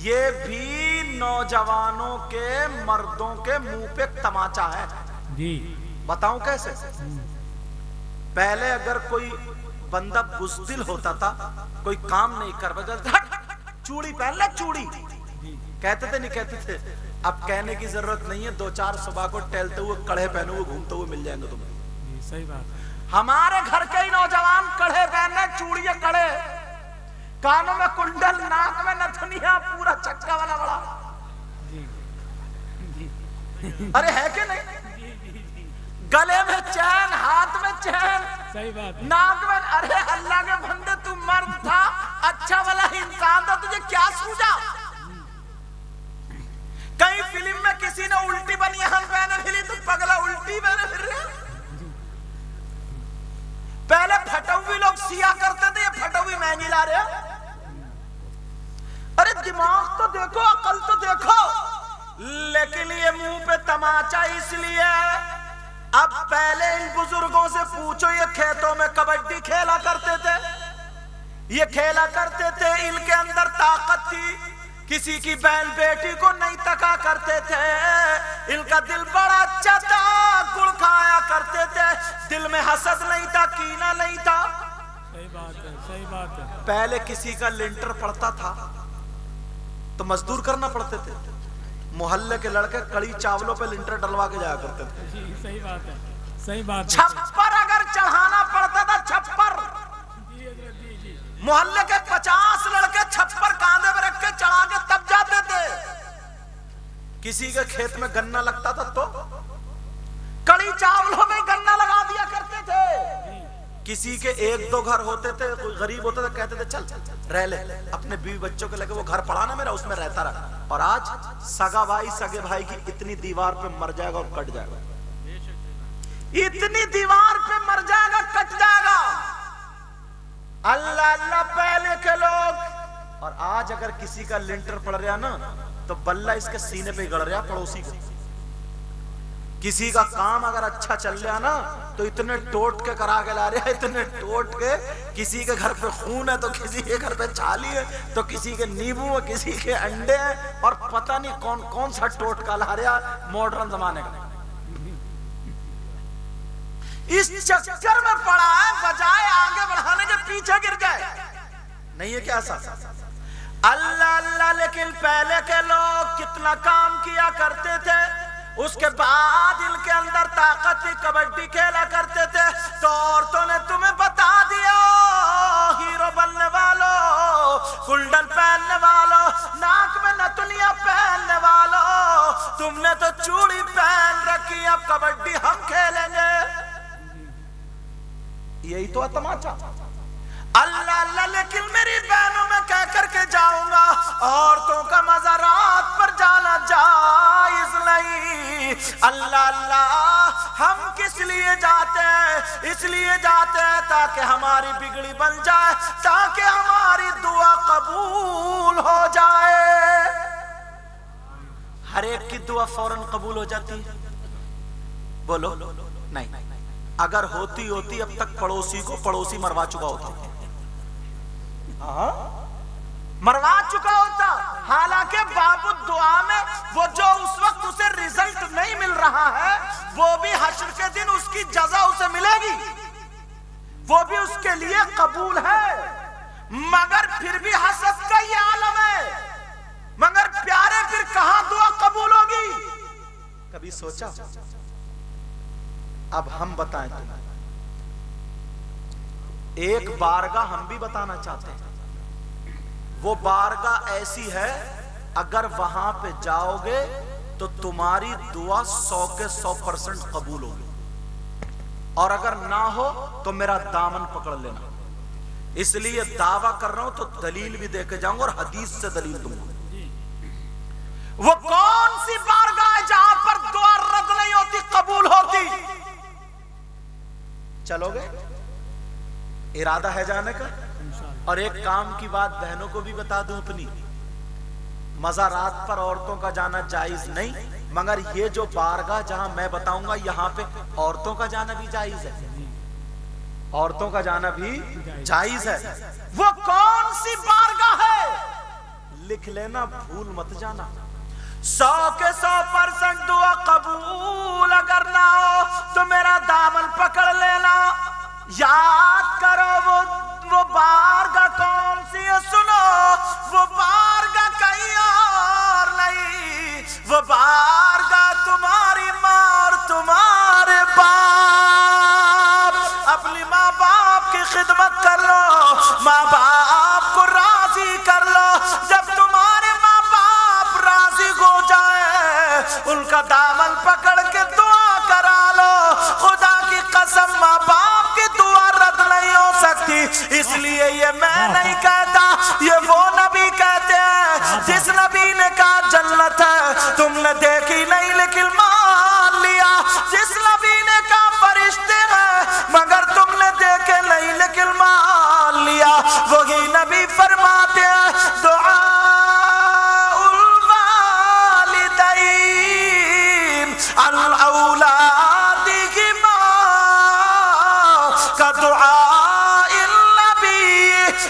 یہ بھی نوجوانوں کے, مردوں کے منہ پہ تماچا ہے. بتاؤں کیسے؟ پہلے اگر کوئی بندہ بزدل ہوتا تھا, کوئی کام نہیں کر پاتا, چوڑی پہن لے چوڑی, کہتے تھے نہیں کہتے تھے؟ اب کہنے کی ضرورت نہیں ہے, 2-4 صبح کو ٹہلتے ہوئے کڑھے پہنے ہوئے گھومتے ہوئے مل جائیں گے تمہیں. صحیح بات. ہمارے گھر کے ہی نوجوان کڑھے پہننے, چوڑیاں کڑھے, کانوں میں کنڈل, ناک میں نتھنیاں, پورا چکا والا بڑا. ارے ہے کہ نہیں؟ گلے میں چین, ہاتھ میں چین, صحیح بات, ناک میں. ارے اللہ کے بندے, تو مرد تھا, اچھا والا انسان تھا, تجھے کیا سوجا؟ کئی فلم میں کسی نے الٹی بنیان پہنے پھری, تو پگلا الٹی پہنے پھر رہے. پہلے پھٹے ہوئے لوگ سیا کرتے تھے, یہ پھٹے ہوئے میں نہیں لا رہے. ارے دماغ تو دیکھو, عقل تو دیکھو. لیکن یہ منہ پہ تماچا اس لیے اب پہلے ان بزرگوں سے پوچھو یہ کھیتوں میں کبڈی کھیلا کرتے تھے، یہ کھیلا کرتے تھے، ان کے اندر طاقت تھی، کسی کی بہن بیٹی کو نہیں تکا کرتے تھے، ان کا دل بڑا اچھا تھا، گڑ کھایا کرتے تھے، دل میں حسد نہیں تھا، کینہ نہیں تھا۔ صحیح بات ہے، صحیح بات ہے۔ پہلے کسی کا لنٹر پڑتا تھا تو مزدور کرنا پڑتے تھے، محلے کے لڑکے کڑی چاولوں پہ لنٹر ڈلوا کے جایا کرتے تھے۔ جی صحیح بات ہے، صحیح بات ہے۔ چھپر اگر چڑھانا پڑتا تھا، چھپر، جی حضرت، جی جی محلے کے 50 لڑکے چھپر کاندھے پہ رکھ کے چڑھا کے تب جاتے تھے۔ کسی کے کھیت میں گنا لگتا تھا تو کڑی چاولوں میں گنا لگا دیا کرتے تھے۔ کسی کے 1-2 گھر ہوتے تھے، کوئی غریب ہوتا تھا، کہتے تھے چل رہ لے، اپنے بیوی بچوں کے لگے وہ گھر پڑا نا میرا، اس میں رہتا رہا۔ اور آج سگا بھائی سگے بھائی کی اتنی دیوار پہ مر جائے گا اور کٹ جائے گا، اتنی دیوار پہ مر جائے گا، کٹ جائے گا۔ اللہ اللہ پہلے کے لوگ، اور آج اگر کسی کا لنٹر پڑ رہا نا تو بلہ اس کے سینے پہ گڑ رہا پڑوسی کو۔ کسی کا کام اگر اچھا چل رہا نا تو اتنے ٹوٹ کے کرا کے لا رہا ہے، اتنے ٹوٹ کے، کسی کے گھر پہ خون ہے تو کسی کے گھر پہ چھالی ہے تو کسی کے نیبو ہے، کسی کے انڈے ہیں، اور پتہ نہیں کون کون سا ٹوٹ کا لا رہا ماڈرن زمانے کا۔ اس چکر میں پڑا ہے، بجائے آگے بڑھانے کے پیچھے گر جائے۔ نہیں ہے کیا ایسا؟ اللہ اللہ، لیکن پہلے کے لوگ کتنا کام کیا کرتے تھے، اس کے بعد ان کے اندر طاقت تھی، کبڈی کھیلا کرتے تھے۔ تو عورتوں نے تمہیں بتا دیا، ہیرو بننے والوں، کلڈن پہننے والوں، ناک میں نتلیاں پہننے والوں، تم نے تو چوڑی پہن رکھی، اب کبڈی ہم کھیلیں گے۔ یہی تو ہے تماچا۔ اللہ اللہ، لیکن میری بہنوں میں کہہ کر کے جاؤں گا، عورتوں کا مزارات پر جانا جائز نہیں۔ اللہ اللہ، ہم کس لیے جاتے ہیں؟ اس لیے جاتے ہیں تاکہ ہماری بگڑی بن جائے، تاکہ ہماری دعا قبول ہو جائے۔ ہر ایک کی دعا فوراً قبول ہو جاتی ہے؟ بولو نہیں۔ اگر ہوتی اب تک پڑوسی کو پڑوسی مروا چکا ہوتا، مروا چکا ہوتا۔ حالانکہ باب الدعا میں وہ جو اس وقت اسے ریزلٹ نہیں مل رہا ہے، وہ بھی حشر کے دن اس کی جزا اسے ملے گی، وہ بھی اس کے لیے قبول ہے۔ مگر پھر بھی حسد کا یہ عالم ہے، مگر پیارے پھر کہاں دعا قبول ہوگی؟ کبھی سوچا؟ اب ہم بتائیں تمہیں ایک بارگاہ ہم بھی بتانا چاہتے ہیں۔ وہ بارگاہ ایسی ہے، اگر وہاں پہ جاؤ گے تو تمہاری دعا 100 کے 100% قبول ہوگی، اور اگر نہ ہو تو میرا دامن پکڑ لینا۔ اس لیے دعویٰ کر رہا ہوں تو دلیل بھی دے کے جاؤں گا اور حدیث سے دلیل دوں گا۔ وہ کون سی بارگاہ ہے جہاں پر دعا رد نہیں ہوتی، قبول ہوتی؟ چلو گے؟ ارادہ ہے جانے کا؟ اور ایک کام کی بات بہنوں کو بھی بتا دوں اپنی، مزارات پر عورتوں کا جانا جائز نہیں، مگر یہ جو بارگاہ جہاں میں بتاؤں گا یہاں پہ عورتوں کا جانا بھی جائز ہے، عورتوں کا جانا بھی جائز ہے۔ وہ کون سی بارگاہ ہے؟ لکھ لینا، بھول مت جانا۔ 100 کے 100% دعا قبول اگر نہ ہو تو میرا دامن پکڑ لینا۔ یاد کرو وہ بارگاہ کون سی ہے؟ سنو، وہ بارگاہ کہیں اور نہیں، وہ بارگاہ تمہاری ماں اور تمہارے باپ۔ اپنی ماں باپ کی خدمت کر لو، ماں باپ کو راضی کر لو۔ جب تمہارے ماں باپ راضی ہو جائے، ان کا دامن پکڑ کے دعا کرا لو۔ خدا کی قسم، ماں باپ کی دعا رد نہیں ہو سکتی۔ اس لیے یہ میں نہیں کہتا، یہ وہ نبی کہتے ہیں جس نبی نے کہا جنت ہے تم نے دیکھی نہیں لیکن مان لیا، جس نبی نے کہا فرشتے ہیں مگر تم نے دیکھے نہیں لیکن مان لیا، وہی نبی فرماتے ہیں دعاء الوالدین الاولادہم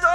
2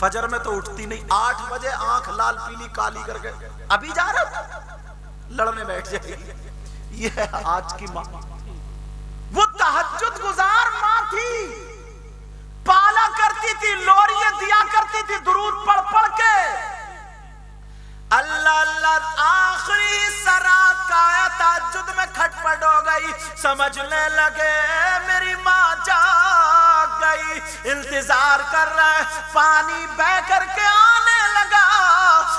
فجر میں تو اٹھتی نہیں، 8 بجے آنکھ لال پیلی کالی کر کے ابھی جا رہا لڑنے بیٹھ جائے گی. یہ ہے آج کی ماں. وہ تہجد گزار ماں تھی، پالا کرتی تھی، لوریاں دیا کرتی تھی درود پڑھ پڑھ کے. اللہ اللہ آخری سرات کا آیا، تہجد میں کھٹپٹ ہو گئی، سمجھنے لگے میری ماں جاگ گئی. انتظار کر رہا ہے، پانی بہ کر کے آنے لگا.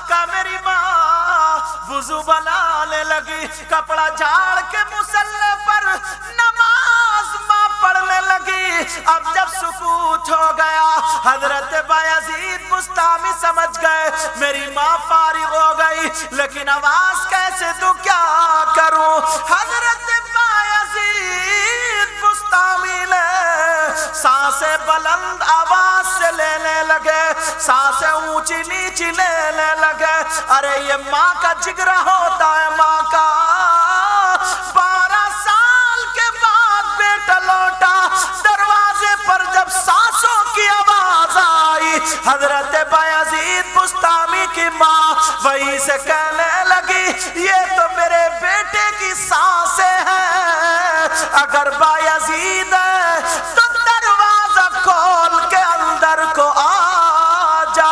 کہا میری ماں وضو بنانے لگی، کپڑا جھاڑ کے مصلی پر نماز ماں پڑھنے لگی. اب جب سکوت ہو گیا، حضرت بایزید بسطامی سمجھ گئے میری ماں فارغ ہو گئی، لیکن آواز کیسے دوں، کیا کروں. حضرت بایزید بسطامی نے سانسیں بلند آواز سے لینے لگے، سانسیں اونچی نیچی لینے لگے. ارے یہ ماں کا جگرا ہوتا ہے، ماں کا. 12 سال کے بعد بیٹا لوٹا، دروازے پر جب سانسوں کی آواز آئی، حضرت بایزید بسطامی کی ماں وہیں سے کہنے لگی یہ تو میرے بیٹے کی سانسیں ہیں، اگر بایزید ہے تو دروازہ کھول کے اندر کو آ جا.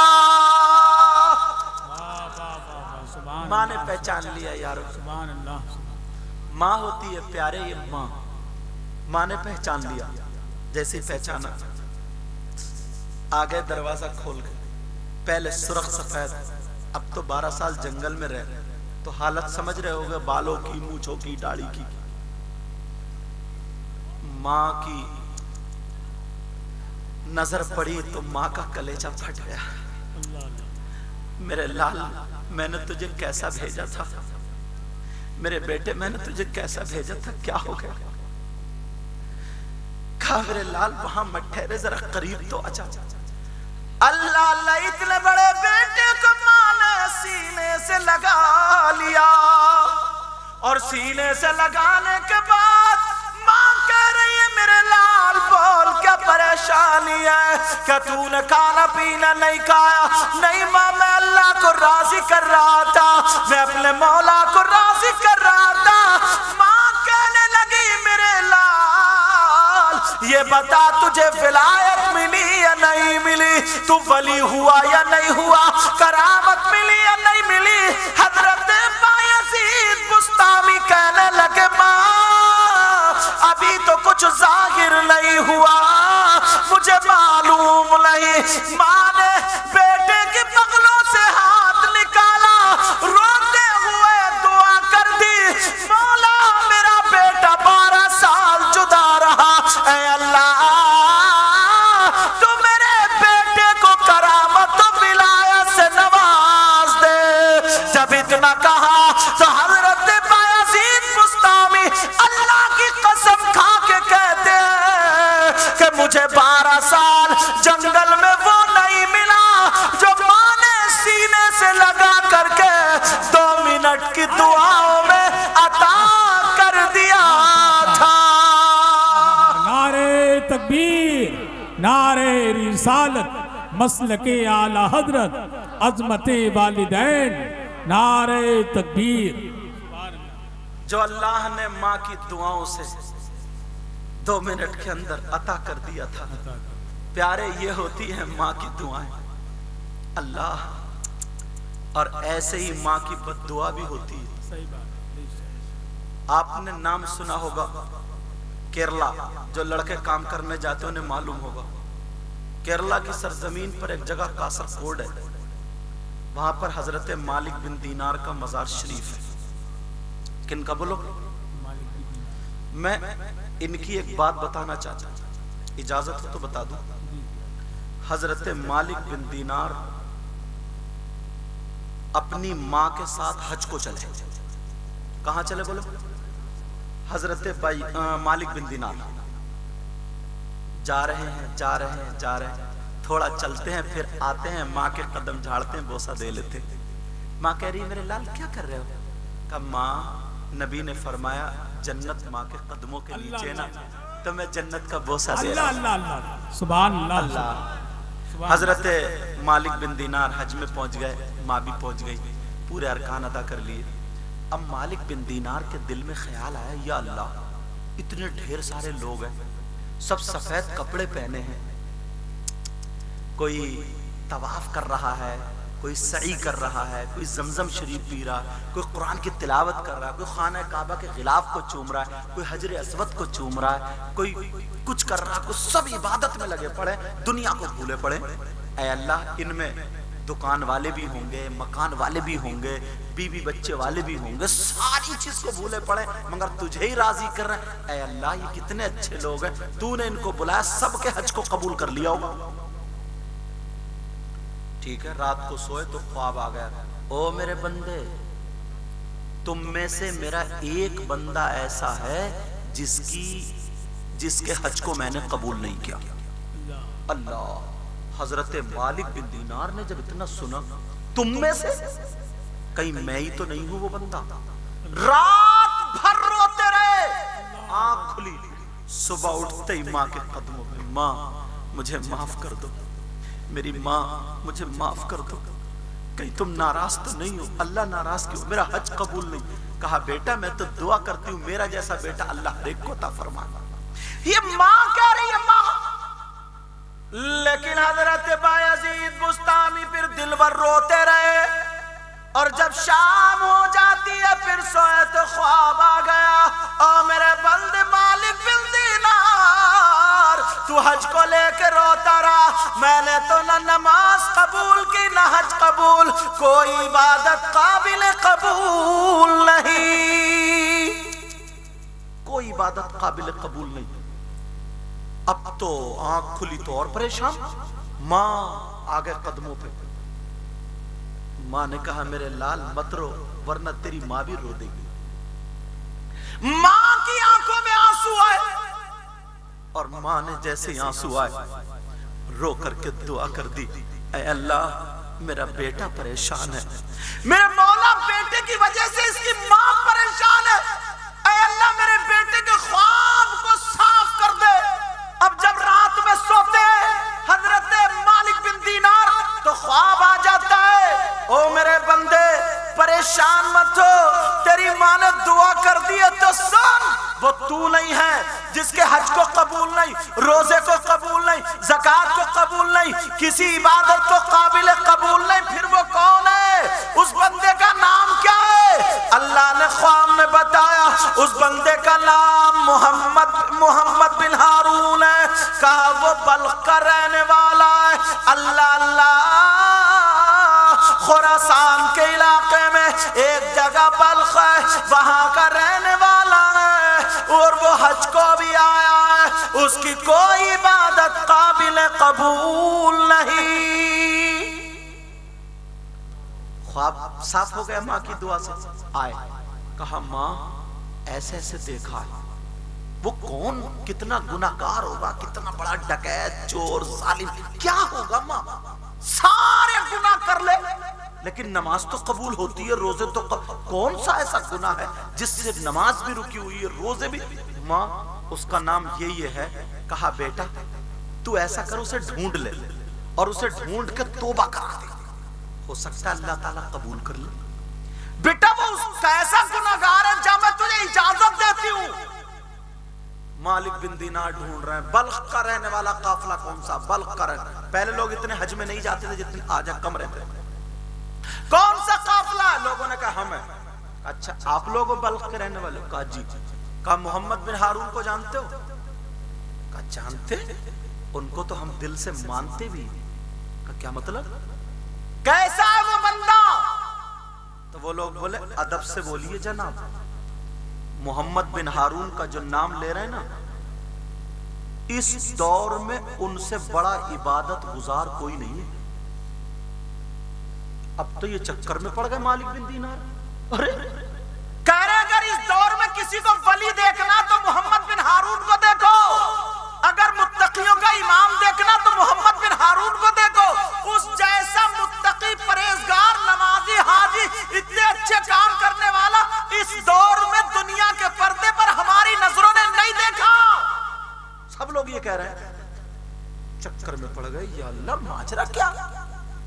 ماں نے پہچان لیا یارو، سبحان اللہ. ماں ہوتی ہے پیارے، یہ ماں. ماں نے پہچان لیا، جیسے پہچانا آگے دروازہ کھول کے. پہلے سرخ سفید، اب تو 12 سال جنگل میں رہے تو حالت سمجھ رہے ہوگے، بالوں کی، مونچھوں کی، داڑھی کی. ماں کی نظر پڑی تو ماں کا کلیجہ پھٹ گیا. میرے لال میں نے تجھے کیسا بھیجا تھا، میرے بیٹے میں نے تجھے کیسا بھیجا تھا، کیا ہو گیا. کہا میرے لال وہاں مت ٹھہرے، ذرا قریب تو آجا. اللہ اللہ اتنے بڑے بیٹے کو ماں نے سینے سے لگا لیا، اور سینے سے لگانے کے بعد ماں کہہ رہی ہے میرے لال بول کیا پریشانی ہے، کہ تو نے کھانا پینا نہیں کھایا. نہیں ماں میں اللہ کو راضی کر رہا تھا، میں اپنے مولا کو راضی کر رہا تھا. ماں کہنے لگی میرے لال یہ بتا تجھے ولایت ملی یا نہیں ملی، تو ولی ہوا یا نہیں ہوا، کرامت ملی یا نہیں ملی. حضرت بایزید بسطامی کہنے لگے ماں ابھی تو کچھ ظاہر نہیں ہوا، مجھے معلوم نہیں. ماں نے بیٹے کی بغلوں سے ہاتھ نکالا، روتے ہوئے دعا کر دی مولا میرا بیٹا 12 سال جدا رہا، اے اللہ تو میرے بیٹے کو کرامت و ولایت سے نواز دے. جب اتنا کہا تو حضرت بایزید بسطامی اللہ کی قسم کھا کے کہتے ہیں کہ مجھے 12 سال جنگل میں وہ نہیں ملا جو ماں نے سینے سے لگا کر کے 2 منٹ کی دعاؤں میں عطا کر دیا تھا. نعرے تکبیر، نعرے رسالت، مسلک اعلی حضرت، عظمت والدین، نعرے تکبیر. جو اللہ نے ماں کی دعاؤں سے 2 منٹ کے اندر عطا کر دیا تھا. پیارے یہ ہوتی ہیں ماں کی دعائیں اللہ. اور ایسے ہی ماں کی بد دعا بھی ہوتی ہے. آپ نے نام سنا ہوگا کیرلا، جو لڑکے کام کرنے جاتے ہیں انہیں معلوم ہوگا. کیرلا کی سرزمین پر ایک جگہ کاسر کوڈ ہے، وہاں پر حضرت مالک بن دینار کا مزار شریف ہے. کن کا بولو؟ میں ان کی ایک بات بتانا چاہتا ہوں، اجازت ہو تو بتا دوں. حضرت مالک بن دینار اپنی ماں کے ساتھ حج کو چلے. کہاں چلے بولو؟ حضرت مالک بن دینار جا رہے ہیں، تھوڑا چلتے ہیں، پھر آتے ہیں، ماں کے قدم جھاڑتے ہیں، بوسہ دے لیتے. ماں کہہ رہی ہے میرے لال کیا کر رہے ہو؟ کہا ماں نبی نے فرمایا جنت ماں کے قدموں کے نیچے نا، تو میں جنت کا بوسہ دے رہا ہوں. اللہ اللہ اللہ، سبحان اللہ. حضرت مالک بن دینار حج میں پہنچ گئے، ماں بھی پہنچ گئی، پورے ارکان ادا کر لیے۔ اب مالک بن دینار کے دل میں خیال آیا، یا اللہ اتنے ڈھیر سارے لوگ ہیں، سب سفید کپڑے پہنے ہیں، کوئی طواف کر رہا ہے، کوئی سعی کر رہا ہے، کوئی زمزم شریف پی رہا ہے، کوئی قرآن کی تلاوت کر رہا ہے، کوئی خانہ کعبہ کے غلاف کو چوم رہا ہے، کوئی حجر اسود کو چوم رہا ہے، کوئی کچھ کر رہا ہے، کوئی سب عبادت میں لگے پڑے، دنیا کو بھولے پڑے۔ اے اللہ ان میں دکان والے بھی ہوں گے، مکان والے بھی ہوں گے، بیوی بچے والے بھی ہوں گے، ساری چیز کو بھولے پڑے مگر تجھے ہی راضی کر رہے ہیں۔ اے اللہ یہ کتنے اچھے لوگ ہیں، تو نے ان کو بلایا، سب کے حج کو قبول کر لیا ہوگا۔ ٹھیک ہے، رات کو سوئے تو خواب آ گیا، او میرے بندے تم میں سے میرا ایک بندہ ایسا ہے جس کے حج کو میں نے قبول نہیں کیا۔ اللہ، حضرت مالک بن دینار نے جب اتنا سنا، تم میں سے، کہیں میں ہی تو نہیں ہوں وہ بندہ؟ رات بھر روتے رہے، آنکھ کھلی، صبح اٹھتے ہی ماں کے قدموں پہ، ماں مجھے معاف کر دو، میری ماں مجھے معاف کر دو، کہیں تم ناراض تو نہیں ہو؟ اللہ ناراض کیوں؟ میرا حج قبول نہیں۔ کہا بیٹا میں تو دعا کرتی ہوں میرا جیسا بیٹا اللہ ہر ایک کو عطا فرمانا۔ یہ ماں کہہ رہی ہے ماں، لیکن حضرت بایزید بستامی پھر دل بھر روتے رہے، اور جب شام ہو جاتی ہے پھر سوئے تو خواب آ گیا، او میرے بند مالک بن دینار تو حج کو لے کے روتا رہا، میں نے تو نہ نماز قبول کی نہ حج قبول، کوئی عبادت قابل قبول نہیں، کوئی عبادت قابل قبول نہیں۔ اب تو آنکھ کھلی تو اور پریشان، ماں آگے قدموں پہ، ماں نے کہا میرے لال مت رو ورنہ تیری ماں بھی رو دے گی۔ ماں کی آنکھوں میں آنسو آئے، اور ماں نے جیسے آنسو آئے رو کر کے دعا کر دی، اے اللہ میرا بیٹا پریشان ہے، میرے مولا بیٹے کی وجہ سے اس کی ماں پریشان ہے، اے اللہ میرے بیٹے کے خواب کو صاف کر دے۔ اب جب رات میں سوتے حضرت مالک بن دینار تو خواب آ جاتا ہے، او میرے بندے پریشان مت ہو، تیری ماں نے دعا کر دی ہے تو سن، وہ تو نہیں ہے جس کے حج کو قبول نہیں، روزے کو قبول نہیں، زکوٰۃ کو قبول نہیں، کسی عبادت کو قابل قبول نہیں، پھر وہ کون ہے؟ اس بندے کا نام کیا ہے؟ اللہ نے خواب میں بتایا اس بندے کا نام محمد بن ہارون ہے۔ کہا وہ بلخ کا رہنے والا ہے، اللہ اللہ خراسان کے علاقے میں ایک جگہ بلخ ہے، وہاں کا رہنے والا ہے، اور وہ حج کو بھی آیا ہے، اس کی کوئی عبادت قابل قبول نہیں۔ خواب صاف ہو گیا ماں کی دعا سے، آئے کہا ماں ایسے ایسے دیکھا ہے، وہ کون کتنا گناہگار ہوگا، کتنا بڑا ڈکیت چور ظالم کیا ہوگا ماں، سارے گناہ کر لے لیکن نماز تو قبول ہوتی ہے، روزے تو کون سا ایسا گناہ ہے جس سے نماز بھی رکی ہوئی ہے روزے بھی؟ ماں اس کا نام یہی ہے۔ کہا بیٹا تو ایسا کر اسے ڈھونڈ لے اور اسے ڈھونڈ کے توبہ کرا دے، ہو سکتا ہے اللہ تعالیٰ قبول کر لے۔ بیٹا وہ اس کا ایسا گناہگار ہے جب میں تجھے اجازت دیتی ہوں۔ مالک بن دینار ڈھونڈ رہے ہیں، بلخ کا رہنے والا قافلہ کون سا؟ بلخ کا رہنے، پہلے لوگ اتنے حج میں نہیں جاتے تھے جتنے آج کم رہتے ہیں، کون سا قافلہ ہے؟ لوگوں نے کہا ہم ہیں۔ اچھا آپ لوگ بلخ کے رہنے والے؟ کہا جی۔ کہا محمد بن ہارون کو جانتے ہو؟ کہا جانتے، ان کو تو ہم دل سے مانتے بھی۔ کہا کیا مطلب، کیسا ہے وہ بندہ؟ تو وہ لوگ بولے ادب سے بولیے جناب، محمد بن ہارون کا جو نام لے رہے ہیں نا، اس دور میں ان سے بڑا عبادت گزار کوئی نہیں ہے۔ اب تو یہ چکر میں پڑ گئے مالک بن دینار، ارے کہہ رہے اگر اس دور میں کسی کو ولی دیکھنا تو محمد بن ہارون کو دیکھو، اگر متقیوں کا امام دیکھنا تو محمد بن ہارون کو دیکھو، اس جیسا متقی پرہیزگار نمازی حاجی اتنے اچھے کام کرنے والا اس دور میں دنیا کے پردے پر ہماری نظروں نے نہیں دیکھا۔ سب لوگ یہ کہہ رہے ہیں، چکر میں پڑ گئے یا اللہ ماجرا کیا؟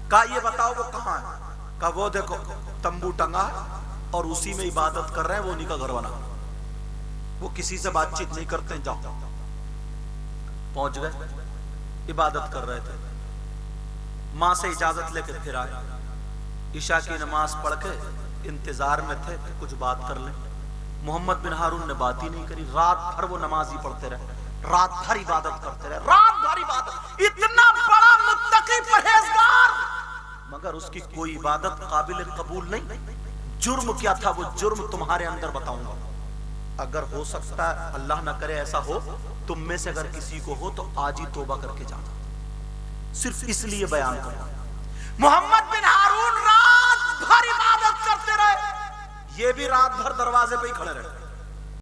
کہا یہ بتاؤ وہ کہاں ہے؟ کہا وہ دیکھو تمبو ٹنگا اور اسی میں عبادت کر رہے ہیں، وہ انہی کا گھر بنا، وہ کسی سے بات چیت نہیں کرتے، جاؤ۔ پہنچ گئے، عبادت کر رہے تھے، ماں سے اجازت لے کے پھر آئے، عشاء کی نماز پڑھ کے انتظار میں تھے کہ کچھ بات کر لیں۔ محمد بن ہارون نے بات ہی نہیں کری، رات بھر وہ نماز ہی پڑھتے رہے، رات بھر عبادت کرتے رہے، رات بھر عبادت، اتنا بڑا متقی پرہیزگار، مگر اس کی کوئی عبادت قابل قبول نہیں۔ جرم کیا تھا؟ وہ جرم تمہارے اندر بتاؤں گا، اگر ہو سکتا ہے اللہ نہ کرے ایسا ہو، تم میں سے اگر کسی کو ہو تو آج ہی توبہ کر کے جانا، صرف اس لیے بیان کرنا۔ محمد بن ہارون رات بھر عبادت کرتے رہے، یہ بھی رات بھر دروازے پہ ہی کھڑے رہے،